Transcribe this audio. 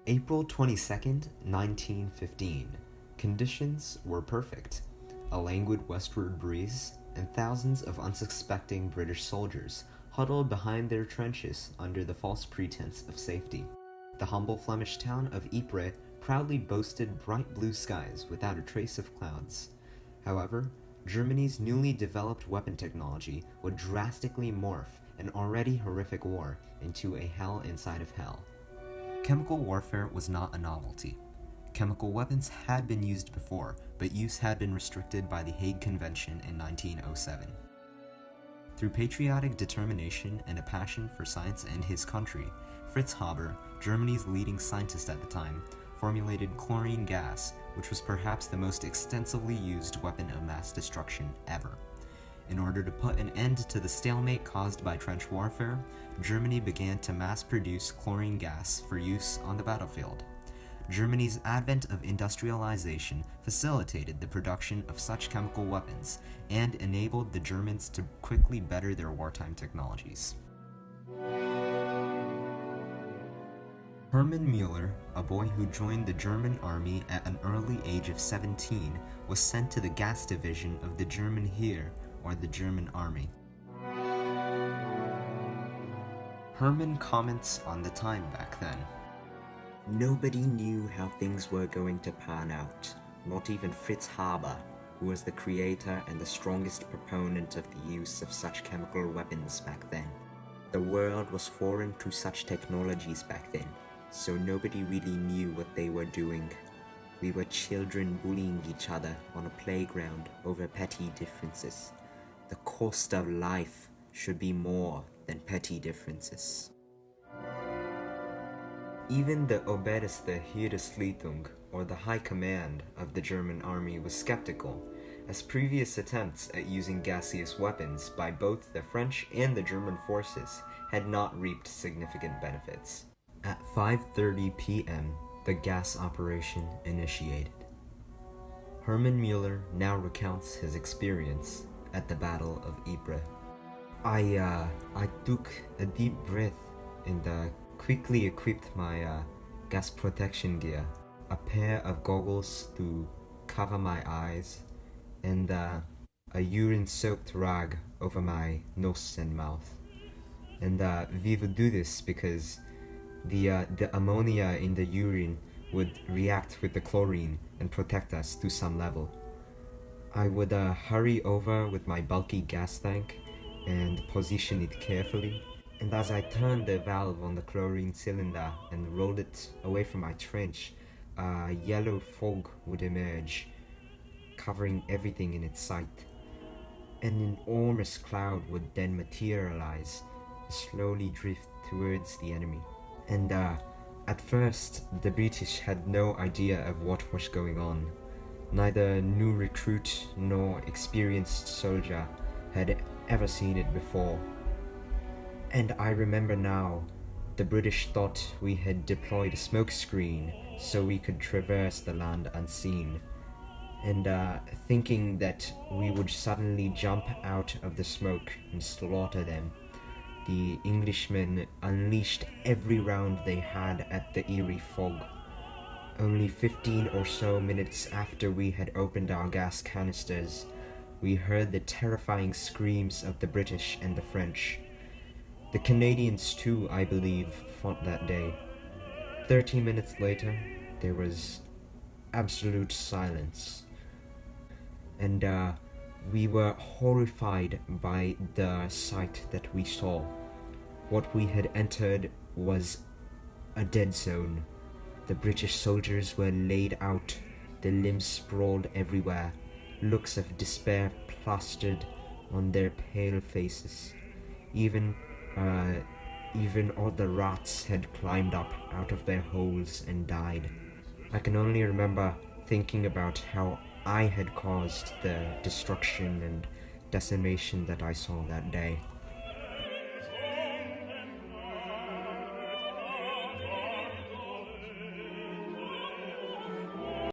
April 22nd, 1915. Conditions were perfect. A languid westward breeze, and thousands of unsuspecting British soldiers huddled behind their trenches under the false pretense of safety. The humble Flemish town of Ypres proudly boasted bright blue skies without a trace of clouds. However, Germany's newly developed weapon technology would drastically morph an already horrific war into a hell inside of hell. Chemical warfare was not a novelty. Chemical weapons had been used before, but use had been restricted by the Hague Convention in 1907. Through patriotic determination and a passion for science and his country, Fritz Haber, Germany's leading scientist at the time, formulated chlorine gas, which was perhaps the most extensively used weapon of mass destruction ever. In order to put an end to the stalemate caused by trench warfare, Germany began to mass-produce chlorine gas for use on the battlefield. Germany's advent of industrialization facilitated the production of such chemical weapons and enabled the Germans to quickly better their wartime technologies. Hermann Müller, a boy who joined the German army at an early age of 17, was sent to the gas division of the German Heer, or the German army. Hermann comments on the time back then. Nobody knew how things were going to pan out, not even Fritz Haber, who was the creator and the strongest proponent of the use of such chemical weapons back then. The world was foreign to such technologies back then, so nobody really knew what they were doing. We were children bullying each other on a playground over petty differences. The cost of life should be more than petty differences. Even the Oberste Heeresleitung, or the High Command of the German army, was skeptical, as previous attempts at using gaseous weapons by both the French and the German forces had not reaped significant benefits. At 5:30 p.m., the gas operation initiated. Hermann Müller now recounts his experience at the Battle of Ypres. I took a deep breath and quickly equipped my gas protection gear, a pair of goggles to cover my eyes, and a urine-soaked rag over my nose and mouth. And we would do this because the ammonia in the urine would react with the chlorine and protect us to some level. I would hurry over with my bulky gas tank and position it carefully, and as I turned the valve on the chlorine cylinder and rolled it away from my trench, a yellow fog would emerge, covering everything in its sight. An enormous cloud would then materialize, slowly drift towards the enemy. And at first, the British had no idea of what was going on. Neither new recruit nor experienced soldier had ever seen it before. And I remember now, the British thought we had deployed a smoke screen so we could traverse the land unseen. And thinking that we would suddenly jump out of the smoke and slaughter them, the Englishmen unleashed every round they had at the eerie fog. Only 15 or so minutes after we had opened our gas canisters, we heard the terrifying screams of the British and the French. The Canadians too, I believe, fought that day. 30 minutes later, there was absolute silence. And we were horrified by the sight that we saw. What we had entered was a dead zone. The British soldiers were laid out, their limbs sprawled everywhere, looks of despair plastered on their pale faces. Even all the rats had climbed up out of their holes and died. I can only remember thinking about how I had caused the destruction and decimation that I saw that day.